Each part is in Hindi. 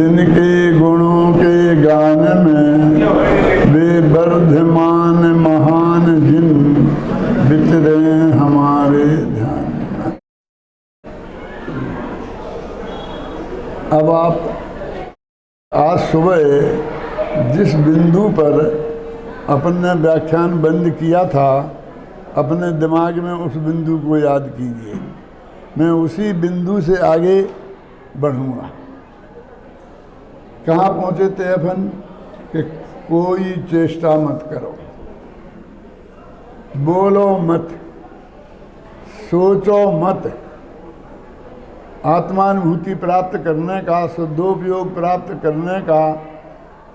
इनके गुणों के गान में वे वर्धमान महान जिन विचरे हमारे ध्यान। अब आप आज सुबह जिस बिंदु पर अपने व्याख्यान बंद किया था, अपने दिमाग में उस बिंदु को याद कीजिए। मैं उसी बिंदु से आगे बढ़ूँगा। कहाँ पहुँचे थे अपन कि कोई चेष्टा मत करो, बोलो मत, सोचो मत। आत्मानुभूति प्राप्त करने का, शुद्धोपयोग प्राप्त करने का,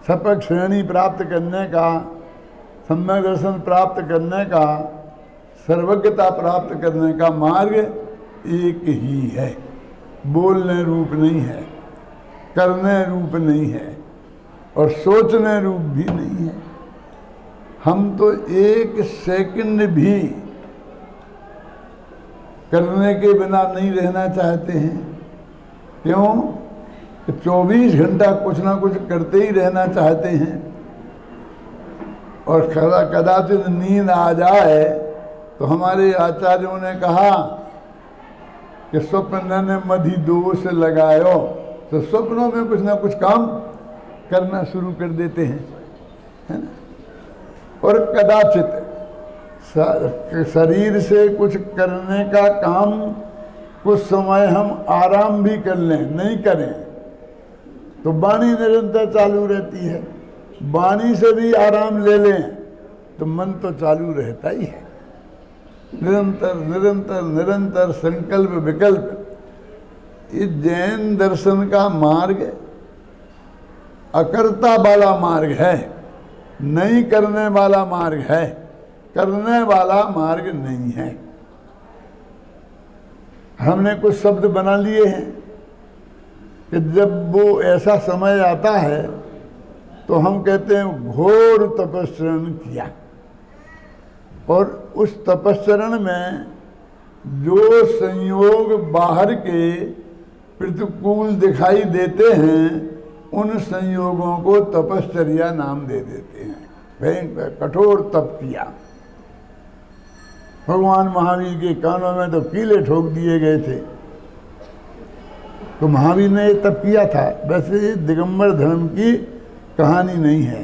सपक श्रेणी प्राप्त करने का, सम्यक दर्शन प्राप्त करने का, सर्वज्ञता प्राप्त करने का मार्ग एक ही है। बोलने रूप नहीं है, करने रूप नहीं है और सोचने रूप भी नहीं है। हम तो एक सेकंड भी करने के बिना नहीं रहना चाहते हैं। क्यों? 24 घंटा कुछ ना कुछ करते ही रहना चाहते हैं। और कदाचित नींद आ जाए तो हमारे आचार्यों ने कहा कि स्वप्न ने मधि दोष लगायो, तो स्वप्नों में कुछ ना कुछ काम करना शुरू कर देते हैं, है ना। और कदाचित शरीर से कुछ करने का काम कुछ समय हम आराम भी कर लें, नहीं करें तो वाणी निरंतर चालू रहती है। वाणी से भी आराम ले लें तो मन तो चालू रहता ही है। निरंतर निरंतर निरंतर संकल्प विकल्प। इस जैन दर्शन का मार्ग अकर्ता वाला मार्ग है, नहीं करने वाला मार्ग है, करने वाला मार्ग नहीं है। हमने कुछ शब्द बना लिए हैं कि जब वो ऐसा समय आता है तो हम कहते हैं घोर तपस्चरण किया। और उस तपस्चरण में जो संयोग बाहर के प्रतिकूल दिखाई देते हैं, उन संयोगों को तपश्चर्या नाम दे देते हैं। भयंकर कठोर तप किया। भगवान महावीर के कानों में तो कीले ठोक दिए गए थे, तो महावीर ने ये तप किया था। वैसे ये दिगंबर धर्म की कहानी नहीं है,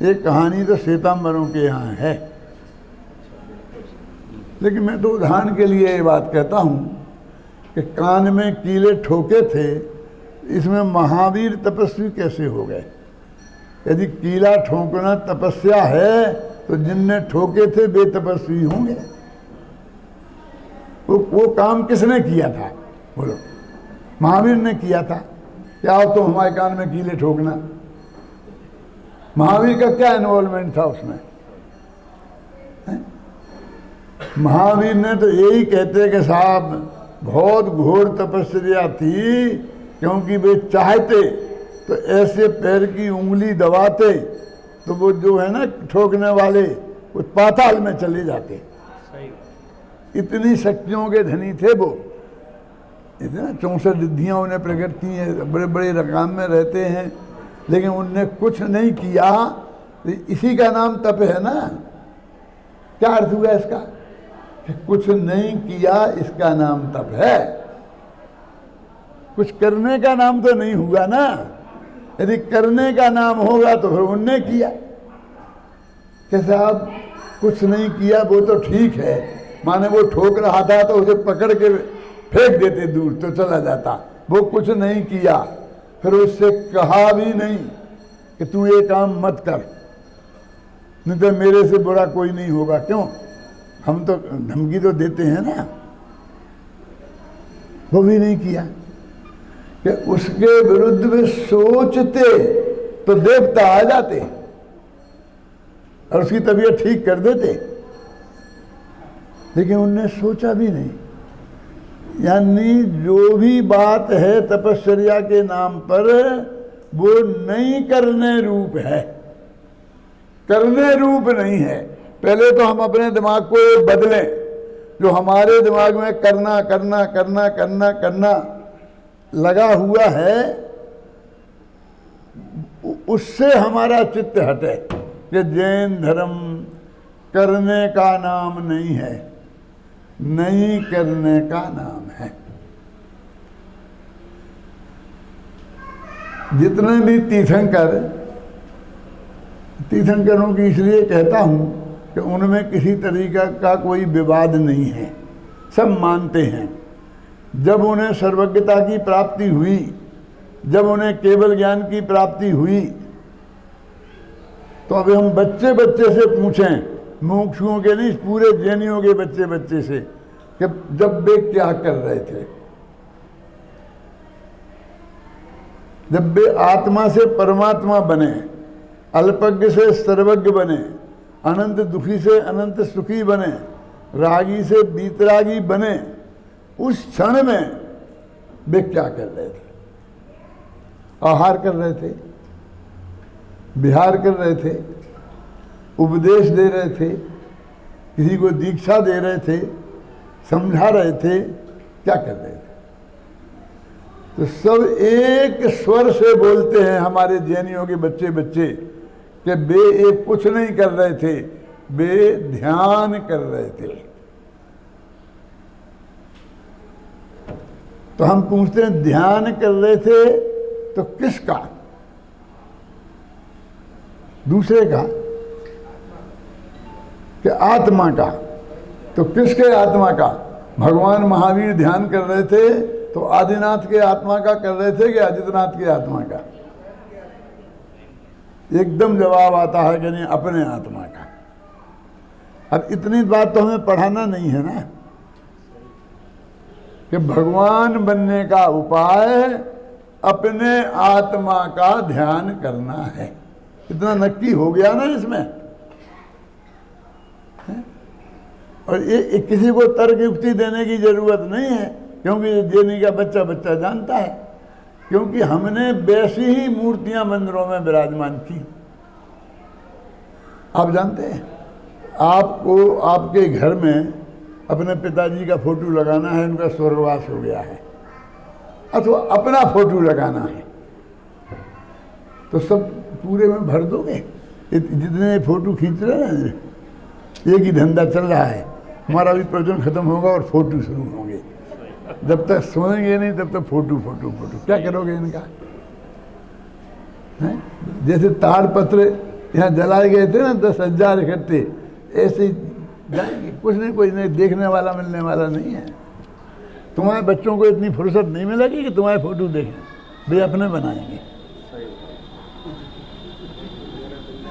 ये कहानी तो श्वेतांबरों के यहाँ है। लेकिन मैं तो उदाहरण के लिए ये बात कहता हूँ कि कान में कीले ठोके थे, इसमें महावीर तपस्वी कैसे हो गए? यदि कीला ठोकना तपस्या है तो जिनने ठोके थे वे तपस्वी होंगे। वो काम किसने किया था? बोलो। महावीर ने किया था। क्या हो तुम हमारे कान में कीले ठोकना? महावीर का क्या इन्वॉल्वमेंट था उसमें? महावीर ने तो यही कहते कि साहब बहुत घोर तपस्या थी, क्योंकि वे चाहते तो ऐसे पैर की उंगली दबाते तो वो जो है ना ठोकने वाले वो पाताल में चले जाते। इतनी शक्तियों के धनी थे वो। इतना 64 रिद्धियाँ उन्हें प्रकट की हैं, बड़े बड़े रकाम में रहते हैं, लेकिन उनने कुछ नहीं किया। तो इसी का नाम तप है ना। क्या अर्थ हुआ इसका? कुछ नहीं किया, इसका नाम तप है। कुछ करने का नाम तो नहीं हुआ ना। यदि करने का नाम होगा तो फिर उनने किया। कि साहब कुछ नहीं किया वो तो ठीक है, माने वो ठोक रहा था तो उसे पकड़ के फेंक देते दूर तो चला जाता। वो कुछ नहीं किया, फिर उससे कहा भी नहीं कि तू ये काम मत कर, नहीं तो मेरे से बुरा कोई नहीं होगा। क्यों? हम तो धमकी तो देते हैं ना। वो भी नहीं किया कि उसके विरुद्ध में सोचते तो देवता आ जाते और उसकी तबीयत ठीक कर देते, लेकिन उनने सोचा भी नहीं। यानी जो भी बात है तपश्चर्या के नाम पर, वो नहीं करने रूप है, करने रूप नहीं है। पहले तो हम अपने दिमाग को बदलें। जो हमारे दिमाग में करना करना करना करना करना लगा हुआ है, उससे हमारा चित्त हटे कि जैन धर्म करने का नाम नहीं है, नहीं करने का नाम है। जितने भी तीर्थंकरों की इसलिए कहता हूँ कि उनमें किसी तरीका का कोई विवाद नहीं है, सब मानते हैं। जब उन्हें सर्वज्ञता की प्राप्ति हुई, जब उन्हें केवल ज्ञान की प्राप्ति हुई, तो अभी हम बच्चे बच्चे से पूछें, मुमुक्षुओं के नहीं, पूरे जैनियों के बच्चे बच्चे से, कि जब वे क्या कर रहे थे, जब वे आत्मा से परमात्मा बने, अल्पज्ञ से सर्वज्ञ बने, अनंत दुखी से अनंत सुखी बने, रागी से बीतरागी बने, उस क्षण में वे क्या कर रहे थे? आहार कर रहे थे, विहार कर रहे थे, उपदेश दे रहे थे, किसी को दीक्षा दे रहे थे, समझा रहे थे, क्या कर रहे थे? तो सब एक स्वर से बोलते हैं हमारे जैनियों के बच्चे बच्चे कि वे एक कुछ नहीं कर रहे थे, वे ध्यान कर रहे थे। तो हम पूछते हैं ध्यान कर रहे थे तो किसका? दूसरे का कि आत्मा का? तो किसके आत्मा का? भगवान महावीर ध्यान कर रहे थे तो आदिनाथ के आत्मा का कर रहे थे कि आदित्यनाथ के आत्मा का? एकदम जवाब आता है कि नहीं, अपने आत्मा का। अब इतनी बात तो हमें पढ़ाना नहीं है ना कि भगवान बनने का उपाय अपने आत्मा का ध्यान करना है। इतना नक्की हो गया ना इसमें। और ये किसी को तर्क युक्ति देने की जरूरत नहीं है, क्योंकि जैनी का बच्चा बच्चा जानता है, क्योंकि हमने वैसी ही मूर्तियां मंदिरों में विराजमान की। आप जानते हैं, आपको आपके घर में अपने पिताजी का फोटो लगाना है, उनका स्वर्गवास हो गया है, अथवा अपना फोटो लगाना है, तो सब पूरे में भर दोगे? जितने फोटो खींच रहे हैं, एक ही धंधा चल रहा है, हमारा भी प्रवचन खत्म होगा और फोटो शुरू होंगे। जब तक सोएंगे नहीं तब तक फोटो फोटो फोटो। क्या करोगे इनका? है? जैसे ताड़पत्र यहाँ जलाए गए थे ना 10,000 इकट्ठे, ऐसे ही जाएंगे, कुछ नहीं, कोई नहीं, देखने वाला मिलने वाला नहीं है। तुम्हारे बच्चों को इतनी फुर्सत नहीं मिलेगी कि तुम्हारे फोटो देखें, वे अपने बनाएंगे।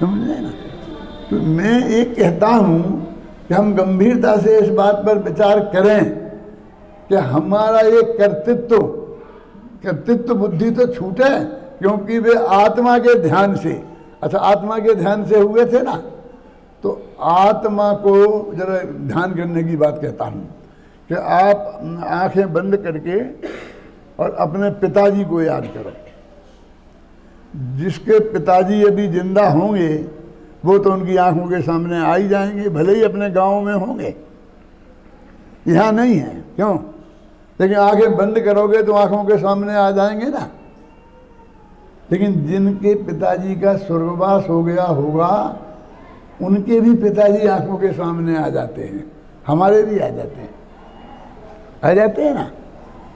समझे ना? तो मैं एक कहता हूँ कि हम गंभीरता से इस बात पर विचार करें कि हमारा ये कर्तृत्व बुद्धि तो छूटे, क्योंकि वे आत्मा के ध्यान से, अच्छा आत्मा के ध्यान से हुए थे ना, तो आत्मा को जरा ध्यान करने की बात कहता हूँ कि आप आंखें बंद करके और अपने पिताजी को याद करो। जिसके पिताजी अभी जिंदा होंगे वो तो उनकी आंखों के सामने आ ही जाएंगे, भले ही अपने गांव में होंगे, यहाँ नहीं है, क्यों? लेकिन आंखें बंद करोगे तो आंखों के सामने आ जाएंगे ना। लेकिन जिनके पिताजी का स्वर्गवास हो गया होगा, उनके भी पिताजी आंखों के सामने आ जाते हैं, हमारे भी आ जाते हैं, आ जाते हैं ना।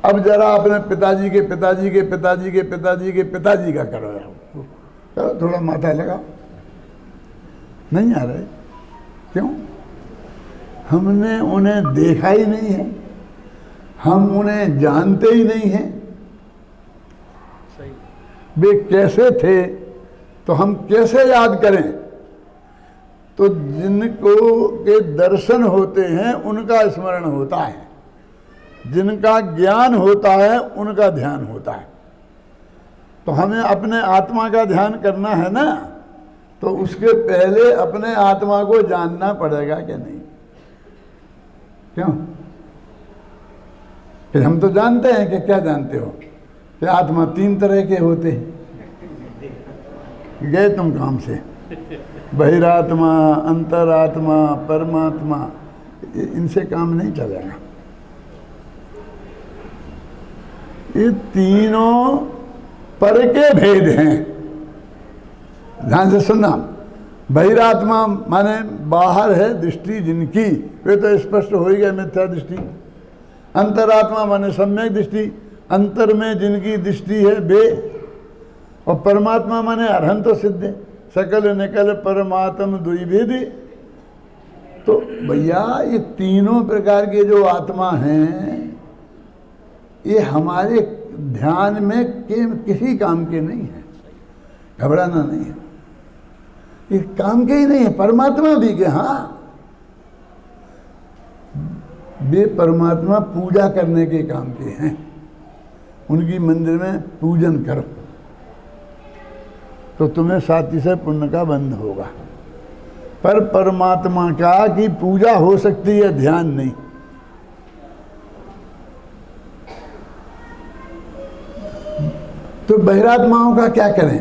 अब जरा अपने पिताजी के पिताजी के पिताजी के पिताजी के पिताजी का करो, करो, थोड़ा माथा लगाओ। नहीं आ रहे, क्यों? हमने उन्हें देखा ही नहीं है, हम उन्हें जानते ही नहीं हैं। वे कैसे थे तो हम कैसे याद करें? तो जिनको के दर्शन होते हैं उनका स्मरण होता है, जिनका ज्ञान होता है उनका ध्यान होता है। तो हमें अपने आत्मा का ध्यान करना है ना, तो उसके पहले अपने आत्मा को जानना पड़ेगा कि नहीं? क्यों? फिर हम तो जानते हैं कि क्या जानते हो कि आत्मा 3 तरह के होते हैं। गए तुम काम से, बहिरात्मा, अंतरात्मा, परमात्मा, इनसे काम नहीं चलेगा। ये तीनों पर के भेद हैं, ध्यान से सुनना, बहिरात्मा माने बाहर है दृष्टि जिनकी, वे तो स्पष्ट हो ही गए मिथ्या दृष्टि। अंतरात्मा माने सम्यक दृष्टि, अंतर में जिनकी दृष्टि है वे। और परमात्मा माने अरहंत तो सिद्ध है, सकल निकल परमात्म द्विभेदी। तो भैया ये तीनों प्रकार के जो आत्मा हैं ये हमारे ध्यान में किसी काम के नहीं है, घबराना नहीं है, ये काम के ही नहीं है। परमात्मा भी के, हाँ वे परमात्मा पूजा करने के काम के हैं, उनकी मंदिर में पूजन करो तो तुम्हें साथी से पुण्य का बंध होगा। पर परमात्मा का की पूजा हो सकती है, ध्यान नहीं। तो बहिरात्माओं का क्या करें?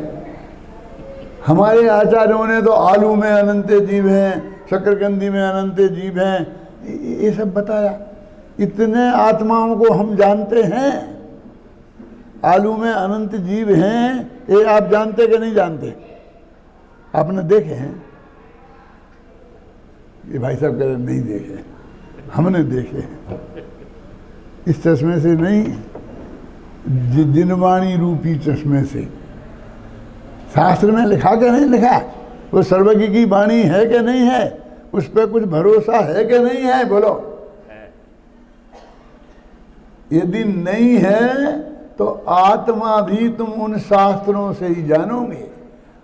हमारे आचार्यों ने तो आलू में अनंत जीव हैं, शकरकंदी में अनंत जीव हैं, ये सब बताया। इतने आत्माओं को हम जानते हैं, आलू में अनंत जीव हैं, ये आप जानते कि नहीं जानते? आपने देखे हैं? ये भाई साहब कह रहे नहीं देखे, हमने देखे हैं। इस चश्मे से नहीं, जिनवाणी रूपी चश्मे से। शास्त्र में लिखा कि नहीं लिखा? वो सर्वज्ञ की वाणी है कि नहीं है? उस पर कुछ भरोसा है कि नहीं है? बोलो। यदि नहीं है तो आत्मा भी तुम उन शास्त्रों से ही जानोगे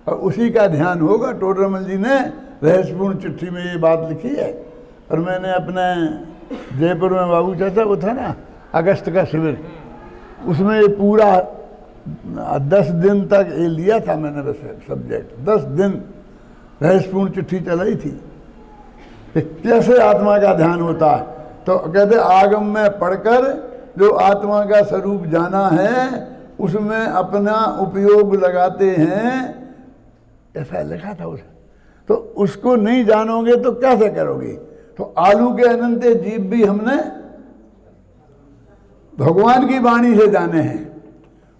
और उसी का ध्यान होगा। टोडरमल जी ने रहस्यपूर्ण चिट्ठी में ये बात लिखी है। और मैंने अपने जयपुर में बाबू चाचा वो था ना अगस्त का शिविर, उसमें ये पूरा 10 दिन तक ये लिया था मैंने बस सब्जेक्ट। 10 दिन रहस्यपूर्ण चिट्ठी चलाई थी कि कैसे आत्मा का ध्यान होता है। तो कहते आगम में पढ़कर जो आत्मा का स्वरूप जाना है उसमें अपना उपयोग लगाते हैं, ऐसा लिखा था उसे। तो उसको नहीं जानोगे तो कैसे करोगे? तो आलू के अनंत जीव भी हमने भगवान की वाणी से जाने हैं।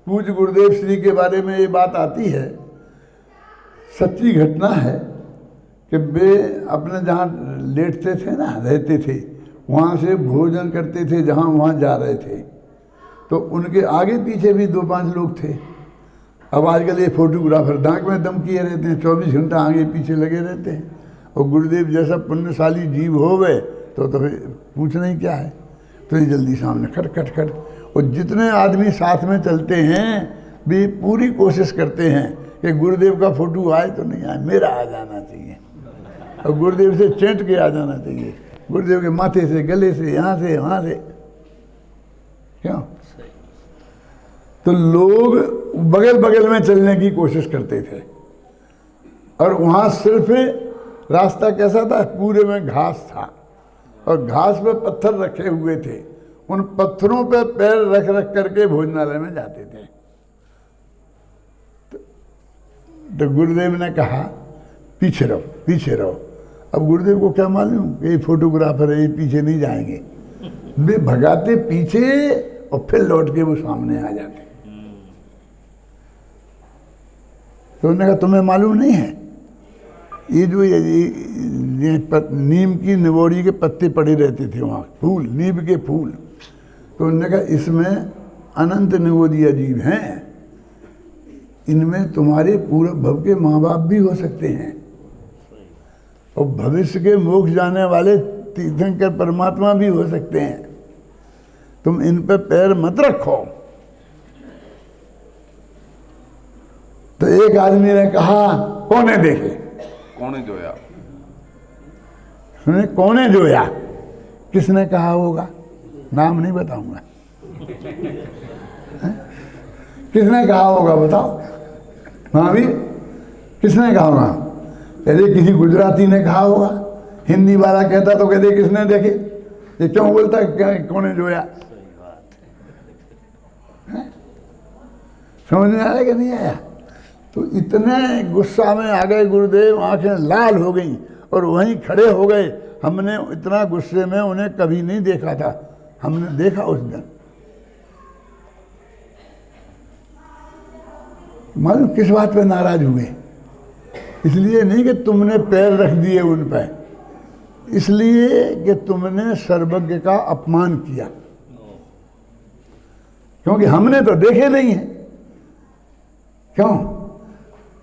पूज्य गुरुदेव श्री के बारे में ये बात आती है, सच्ची घटना है कि वे अपने जहाँ लेटते थे ना, रहते थे, वहाँ से भोजन करते थे जहाँ वहाँ जा रहे थे। तो उनके आगे पीछे भी 2-5 लोग थे। अब आजकल ये फोटोग्राफर दांत में दम किए रहते हैं, 24 घंटा आगे पीछे लगे रहते हैं। और गुरुदेव जैसा पुण्यशाली जीव हो गए तो फिर पूछना ही क्या है। तो ये जल्दी सामने खट खट खट। और जितने आदमी साथ में चलते हैं भी पूरी कोशिश करते हैं कि गुरुदेव का फोटो आए तो नहीं आए, मेरा आ जाना चाहिए। और गुरुदेव से चेंट के आ जाना चाहिए, गुरुदेव के माथे से, गले से, यहाँ से, वहाँ से। क्यों? तो लोग बगल बगल में चलने की कोशिश करते थे। और वहाँ सिर्फ रास्ता कैसा था? पूरे में घास था और घास पे पत्थर रखे हुए थे। उन पत्थरों पे पैर रख रख करके भोजनालय में जाते थे। तो गुरुदेव ने कहा पीछे रहो, पीछे रहो। अब गुरुदेव को क्या मालूम कि ये फोटोग्राफर है, ये पीछे नहीं जाएंगे। वे भगाते पीछे और फिर लौट के वो सामने आ जाते। तो उन्होंने कहा तुम्हें मालूम नहीं है ये जो ये नीम की निबोड़ी के पत्ते पड़े रहते थे वहाँ, फूल, नीम के फूल। तो उन्होंने कहा इसमें अनंत निबोधिया जीव हैं, इनमें तुम्हारे पूर्व भव के माँ बाप भी हो सकते हैं और भविष्य के मोक्ष जाने वाले तीर्थंकर परमात्मा भी हो सकते हैं। तुम इन पे पैर मत रखो। तो एक आदमी ने कहा कौने देखे? कौने जोया? सुने, कौने जोया? किसने कहा होगा? नाम नहीं बताऊंगा। किसने कहा होगा बताओ? महावीर किसने कहा होगा? कहते किसी गुजराती ने कहा होगा। हिंदी वाला कहता तो कहते किसने देखे? ये क्यों बोलता कौने जोया? समझ में आया कि नहीं आया? तो इतने गुस्सा में आ गए गुरुदेव, आंखें लाल हो गई और वहीं खड़े हो गए। हमने इतना गुस्से में उन्हें कभी नहीं देखा था, हमने देखा उस दिन। मालूम किस बात पे नाराज हुए? इसलिए नहीं कि तुमने पैर रख दिए उन पर, इसलिए कि तुमने सर्वज्ञ का अपमान किया, क्योंकि हमने तो देखे नहीं है। क्यों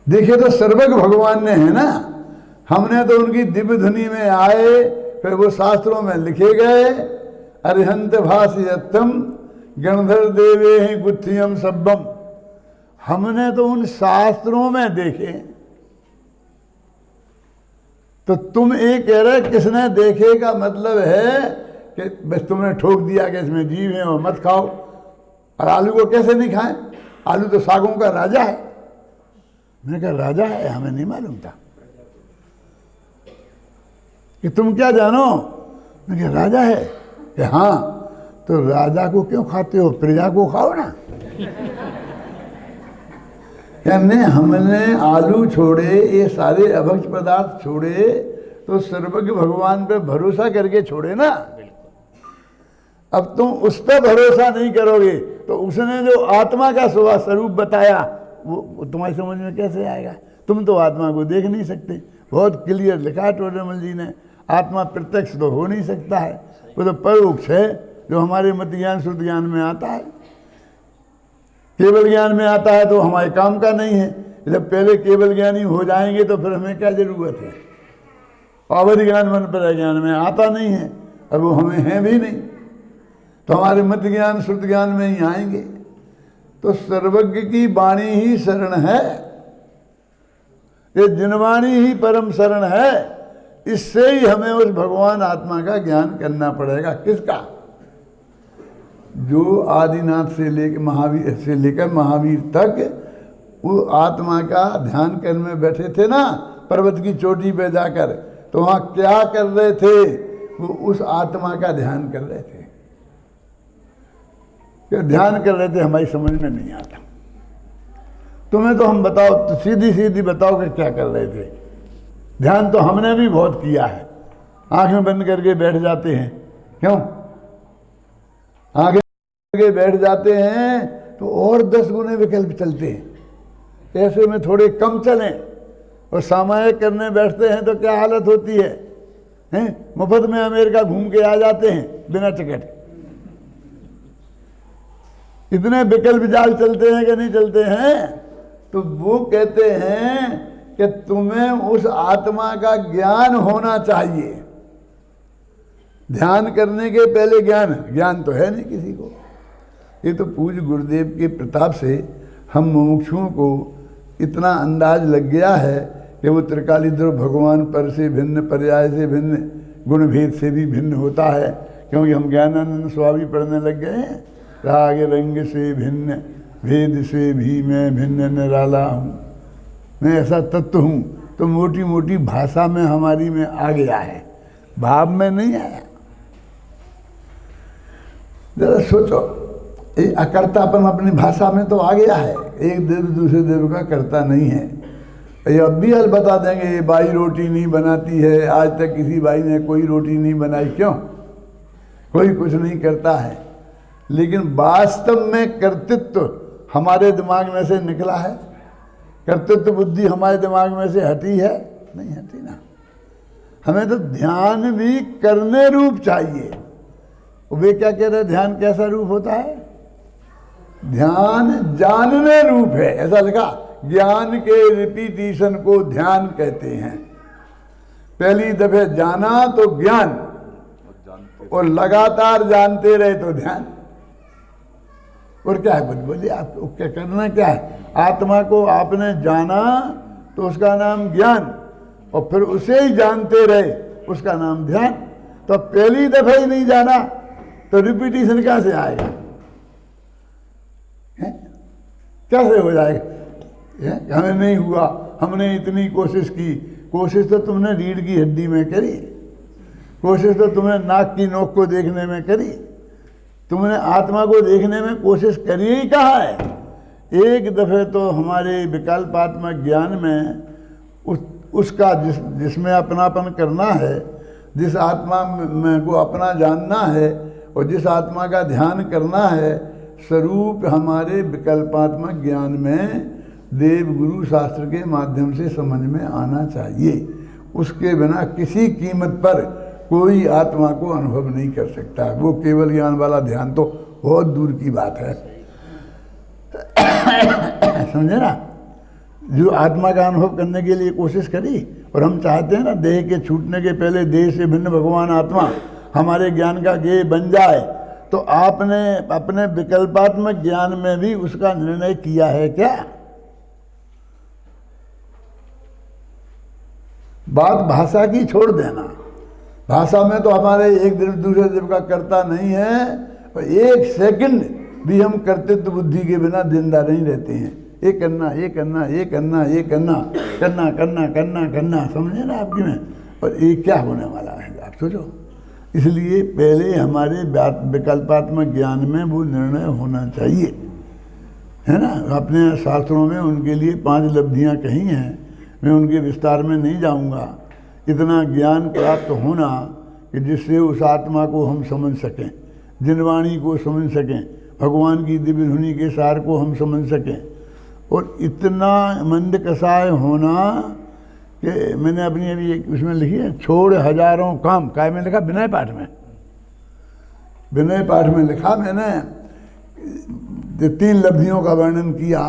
देखे? तो सर्वज्ञ भगवान ने है ना। हमने तो उनकी दिव्य ध्वनि में आए, फिर वो शास्त्रों में लिखे गए। अरिहंत भाषयत्तम गणधर देवे ही गुत्थियम सब्बम। हमने तो उन शास्त्रों में देखे। तो तुम ये कह रहे किसने देखे का मतलब है कि बस तुमने ठोक दिया कि इसमें जीव है और मत खाओ। और आलू को कैसे नहीं खाएं? आलू तो सागों का राजा है। मैंने कहा राजा है? हमें नहीं मालूम था। कि तुम क्या जानो? मैंने कहा राजा है। कि हाँ, तो राजा को क्यों खाते हो? प्रजा को खाओ ना। यानी हमने आलू छोड़े, ये सारे अभक्ष पदार्थ छोड़े, तो सर्वज्ञ भगवान पे भरोसा करके छोड़े ना। अब तुम उस पर भरोसा नहीं करोगे तो उसने जो आत्मा का स्वरूप बताया वो तुम्हारी समझ में कैसे आएगा? तुम तो आत्मा को देख नहीं सकते। बहुत क्लियर लिखा टोडरमल जी ने, आत्मा प्रत्यक्ष तो हो नहीं सकता है, वो तो परोक्ष है, जो हमारे मत ज्ञान शुद्ध ज्ञान में आता है। केवल ज्ञान में आता है तो हमारे काम का नहीं है। जब पहले केवल ज्ञानी हो जाएंगे तो फिर हमें क्या जरूरत है? पावर ज्ञान मन पर ज्ञान में आता नहीं है, अब वो हमें है भी नहीं, तो हमारे मत ज्ञान शुद्ध ज्ञान में ही आएंगे। तो सर्वज्ञ की वाणी ही शरण है, ये जिनवाणी ही परम शरण है। इससे ही हमें उस भगवान आत्मा का ज्ञान करना पड़ेगा। किसका? जो आदिनाथ से लेकर महावीर तक वो आत्मा का ध्यान करने में बैठे थे ना, पर्वत की चोटी पे जाकर, तो वहाँ क्या कर रहे थे? वो उस आत्मा का ध्यान कर रहे थे। क्या ध्यान कर रहे थे? हमारी समझ में नहीं आता। तुम्हें तो हम बताओ, तो सीधी सीधी बताओ कि क्या कर रहे थे। ध्यान तो हमने भी बहुत किया है, आंखें बंद करके बैठ जाते हैं। क्यों? आंखें करके बैठ जाते हैं तो और 10 गुने विकल्प चलते हैं, ऐसे में थोड़े कम चलें। और सामायिक करने बैठते हैं तो क्या हालत होती है, हैं? मुफ्त में अमेरिका घूम के आ जाते हैं बिना टिकट। इतने विकल्प जाल चलते हैं कि नहीं चलते हैं? तो वो कहते हैं कि तुम्हें उस आत्मा का ज्ञान होना चाहिए। ध्यान करने के पहले ज्ञान तो है नहीं किसी को। ये तो पूज्य गुरुदेव के प्रताप से हम मुमुक्षुओं को इतना अंदाज लग गया है कि वो त्रिकालीध्रुव भगवान पर से भिन्न, पर्याय से भिन्न, गुण भेद से भी भिन्न होता है। क्योंकि हम ज्ञानानंद स्वामी पढ़ने लग गए हैं। राग रंग से भिन्न, भेद से भी मैं भिन्न निराला हूँ, मैं ऐसा तत्व हूँ। तो मोटी मोटी भाषा में हमारी में आ गया है, भाव में नहीं आया। जरा सोचो, ये अकर्तापन अपनी भाषा में तो आ गया है। एक देव दूसरे देव का करता नहीं है। ये अब भी हल बता देंगे, ये बाई रोटी नहीं बनाती है, आज तक किसी बाई ने कोई रोटी नहीं बनाई। क्यों? कोई कुछ नहीं करता है। लेकिन वास्तव में कर्तृत्व हमारे दिमाग में से निकला है? कर्तृत्व बुद्धि हमारे दिमाग में से हटी है? नहीं हटी ना। हमें तो ध्यान भी करने रूप चाहिए। वे क्या कह रहे हैं? ध्यान कैसा रूप होता है? ध्यान जानने रूप है, ऐसा लिखा। ज्ञान के रिपीटिशन को ध्यान कहते हैं। पहली दफे जाना तो ज्ञान, और लगातार जानते रहे तो ध्यान। और क्या है? बोलिए आपको क्या करना क्या है? आत्मा को आपने जाना तो उसका नाम ज्ञान, और फिर उसे ही जानते रहे, उसका नाम ध्यान। तो पहली दफे ही नहीं जाना तो रिपीटिशन कैसे आएगा? कैसे हो जाएगा? हमें नहीं हुआ, हमने इतनी कोशिश की। कोशिश तो तुमने रीढ़ की हड्डी में करी, कोशिश तो तुमने नाक की नोक को देखने में करी, तुमने आत्मा को देखने में कोशिश करी ही कहाँ है? एक दफे तो हमारे विकल्पात्मक ज्ञान में उसका जिसमें अपनापन करना है, जिस आत्मा में को अपना जानना है और जिस आत्मा का ध्यान करना है, स्वरूप हमारे विकल्पात्मक ज्ञान में देव गुरु शास्त्र के माध्यम से समझ में आना चाहिए। उसके बिना किसी कीमत पर कोई आत्मा को अनुभव नहीं कर सकता। वो केवल ज्ञान वाला ध्यान तो बहुत दूर की बात है। समझे ना? जो आत्मा का अनुभव करने के लिए कोशिश करी, और हम चाहते हैं ना देह के छूटने के पहले देह से भिन्न भगवान आत्मा हमारे ज्ञान का गेय बन जाए, तो आपने अपने विकल्पात्मक ज्ञान में भी उसका निर्णय किया है क्या? बात भाषा की छोड़ देना। भाषा में तो हमारे एक दूसरे देव का कर्ता नहीं है, और एक सेकंड भी हम कर्तृत्व बुद्धि के बिना जिंदा नहीं रहते हैं। ये करना, ये करना, ये करना, ये करना, करना करना करना करना, समझे ना आपकी में? और ये क्या होने वाला है आप सोचो। इसलिए पहले हमारे विकल्पात्मक ज्ञान में वो निर्णय होना चाहिए, है ना? अपने शास्त्रों में उनके लिए 5 लब्धियाँ कही हैं, मैं उनके विस्तार में नहीं जाऊंगा। इतना ज्ञान प्राप्त होना कि जिससे उस आत्मा को हम समझ सकें, जिनवाणी को समझ सकें, भगवान की दिव्य धुनी के सार को हम समझ सकें, और इतना मंद कसाय होना कि मैंने अपनी अभी एक उसमें लिखी है, छोड़ हजारों काम। काय में लिखा? विनय पाठ में। विनय पाठ में लिखा मैंने 3 लब्धियों का वर्णन किया,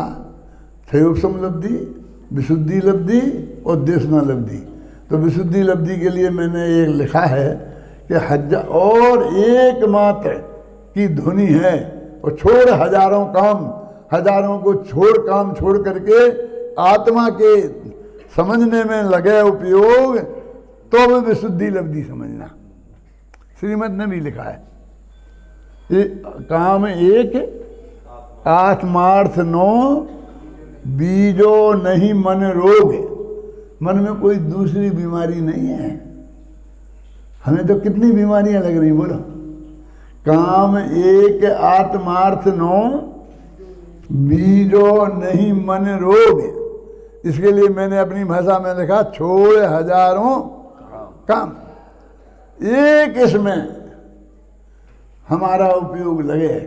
क्षयोपशम लब्धि, विशुद्धि लब्धि और देशना लब्धि। तो विशुद्धि लब्धि के लिए मैंने एक लिखा है कि और एकमात्र की धुनी है, और छोड़ हजारों काम, हजारों को छोड़, काम छोड़ करके आत्मा के समझने में लगे उपयोग, तो भी विशुद्धि लब्धि समझना। श्रीमद ने भी लिखा है, ये काम एक आत्मार्थ 9 बीजो नहीं मन रोग। मन में कोई दूसरी बीमारी नहीं है। हमें तो कितनी बीमारियां लग रही, बोलो। काम एक आत्मार्थ 9 बीजो नहीं मन रोग। इसके लिए मैंने अपनी भाषा में लिखा, छोड़ हजारों काम। एक इसमें हमारा उपयोग लगे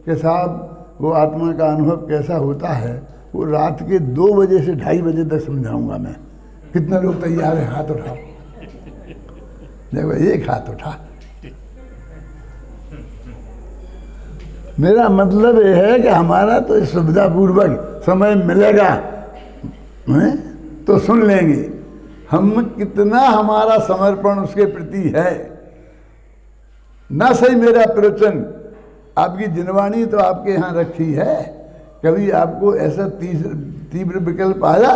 कि साहब वो आत्मा का अनुभव कैसा होता है, वो रात के 2 बजे से 2:30 बजे तक समझाऊंगा मैं। कितने लोग तैयार हैं? हाथ उठाओ। देखो, एक हाथ उठा। मेरा मतलब ये है कि हमारा तो सुविधापूर्वक समय मिलेगा तो सुन लेंगे। हम कितना हमारा समर्पण उसके प्रति है ना। सही मेरा प्रवचन, आपकी जिनवाणी तो आपके यहाँ रखी है। कभी आपको ऐसा तीव्र विकल्प आया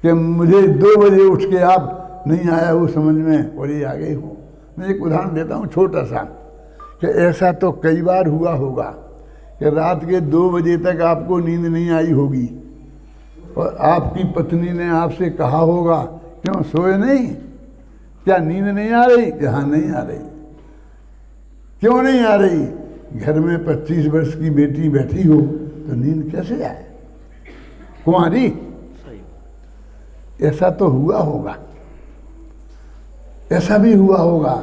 कि मुझे 2 बजे उठ के आप नहीं आया वो समझ में, और ये आ गई हो? मैं एक उदाहरण देता हूँ छोटा सा, कि ऐसा तो कई बार हुआ होगा कि रात के 2 बजे तक आपको नींद नहीं आई होगी, और आपकी पत्नी ने आपसे कहा होगा, क्यों सोए नहीं? क्या नींद नहीं आ रही? कि हाँ नहीं आ रही। क्यों नहीं आ रही? घर में 25 वर्ष की बेटी बैठी हो तो नींद कैसे आए? कुंवारी। ऐसा तो हुआ होगा। ऐसा भी हुआ होगा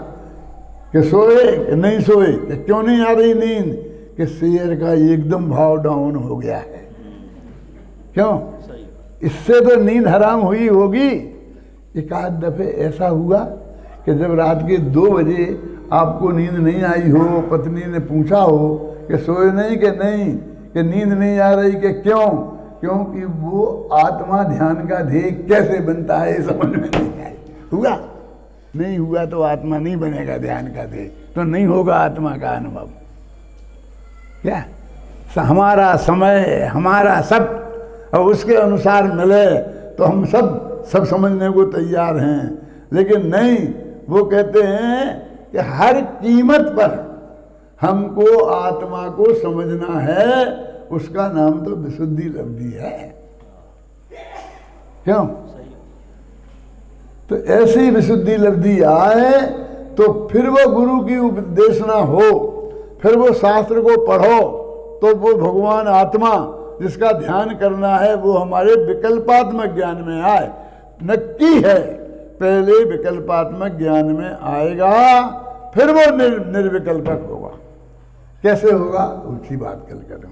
कि सोए कि नहीं सोए, कि क्यों नहीं आ रही नींद? कि शेयर का एकदम भाव डाउन हो गया है। क्यों? इससे तो नींद हराम हुई होगी। एक आध दफे ऐसा हुआ कि जब रात के 2 बजे आपको नींद नहीं आई हो, पत्नी ने पूछा हो कि सोए नहीं? कि नहीं। कि नींद नहीं आ रही? कि क्यों? क्योंकि वो आत्मा ध्यान का ध्येय कैसे बनता है समझ में नहीं आई। हुआ? नहीं हुआ तो आत्मा नहीं बनेगा ध्यान का ध्येय, तो नहीं होगा आत्मा का अनुभव। क्या हमारा समय, हमारा सब, और उसके अनुसार मिले तो हम सब समझने को तैयार हैं। लेकिन नहीं, वो कहते हैं कि हर कीमत पर हमको आत्मा को समझना है। उसका नाम तो विशुद्धि लब्धि है। क्यों? तो ऐसी विशुद्धि लब्धि आए तो फिर वो गुरु की उपदेशना हो, फिर वो शास्त्र को पढ़ो, तो वो भगवान आत्मा जिसका ध्यान करना है वो हमारे विकल्पात्मक ज्ञान में आए। नक्की है, पहले विकल्पात्मक ज्ञान में आएगा, फिर वो निर्विकल्पक होगा। कैसे होगा? उसकी बात कल करूँ।